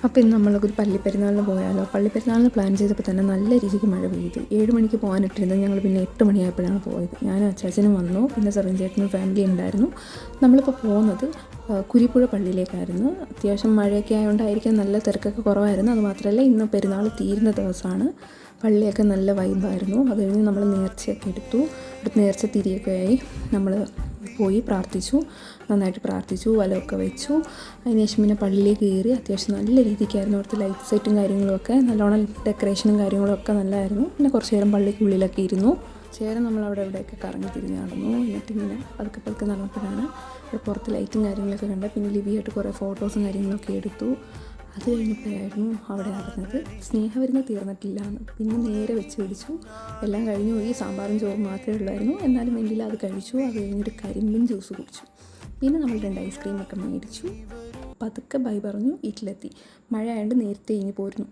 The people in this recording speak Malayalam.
അപ്പോൾ ഇന്ന് നമ്മളൊരു പള്ളിപ്പെരുന്നാളിന് പോയാലോ. പള്ളിപ്പെരുന്നാളിന് പ്ലാൻ ചെയ്തപ്പോൾ തന്നെ നല്ല രീതിക്ക് മഴ പെയ്തു. 7 മണിക്ക് പോകാനിട്ടിരുന്നത് ഞങ്ങൾ പിന്നെ 8 മണിയായപ്പോഴാണ് പോയത്. ഞാനും അച്ചാച്ചനും വന്നു, പിന്നെ സെറിൻ ചേട്ടനും ഫാമിലി ഉണ്ടായിരുന്നു. നമ്മളിപ്പോൾ പോകുന്നത് കുരിപ്പുഴ പള്ളിയിലേക്കായിരുന്നു. അത്യാവശ്യം മഴയൊക്കെ ആയതുകൊണ്ടായിരിക്കും നല്ല തിരക്കൊക്കെ കുറവായിരുന്നു. അതുമാത്രമല്ല ഇന്ന് പെരുന്നാൾ തീരുന്ന ദിവസമാണ്. പള്ളിയൊക്കെ നല്ല വൈബായിരുന്നു. അത് കഴിഞ്ഞ് നമ്മൾ നേർച്ചയൊക്കെ എടുത്തു. നേർച്ച തിരിയൊക്കെ ആയി നമ്മൾ പോയി പ്രാർത്ഥിച്ചു, നന്നായിട്ട് പ്രാർത്ഥിച്ചു, വലമൊക്കെ വെച്ചു. അതിനുശേഷം പിന്നെ പള്ളിയിലേക്ക് കയറി. അത്യാവശ്യം നല്ല രീതിക്കായിരുന്നു. അവിടുത്തെ ലൈറ്റ് സെറ്റും കാര്യങ്ങളുമൊക്കെ നല്ലോണം, ഡെക്കറേഷനും കാര്യങ്ങളൊക്കെ നല്ലതായിരുന്നു. പിന്നെ കുറച്ച് നേരം പള്ളിക്കുള്ളിലൊക്കെ ഇരുന്നു. ചേരം നമ്മളവിടെ ഇവിടെയൊക്കെ കറങ്ങി തിരിഞ്ഞ് നടന്നു. എന്നിട്ടിങ്ങനെ പതുക്കെ നടന്നപ്പോഴാണ് ഇവിടെ പുറത്ത് ലൈറ്റും കാര്യങ്ങളൊക്കെ കണ്ടത്. പിന്നെ ലിവിയായിട്ട് കുറേ ഫോട്ടോസും കാര്യങ്ങളൊക്കെ എടുത്തു. അത് കഴിഞ്ഞപ്പോഴായിരുന്നു അവിടെ അറിഞ്ഞത് സ്നേഹവിരുന്ന് തീർന്നിട്ടില്ലാന്ന്. പിന്നെ നേരെ വെച്ച് പിടിച്ചു. എല്ലാം കഴിഞ്ഞു പോയി. സാമ്പാറും ചോറും മാത്രമേ ഉള്ളായിരുന്നു. എന്നാലും വേണ്ടിയില്ല, അത് കഴിച്ചു. അത് കഴിഞ്ഞൊരു കരിമ്പിൻ ജ്യൂസ് കുടിച്ചു. പിന്നെ നമ്മൾ 2 ഐസ്ക്രീമൊക്കെ മേടിച്ചു. പതുക്കെ ബൈ പറഞ്ഞു വീട്ടിലെത്തി. മഴ ആയതുകൊണ്ട് നേരത്തെ ഇനി പോരുന്നു.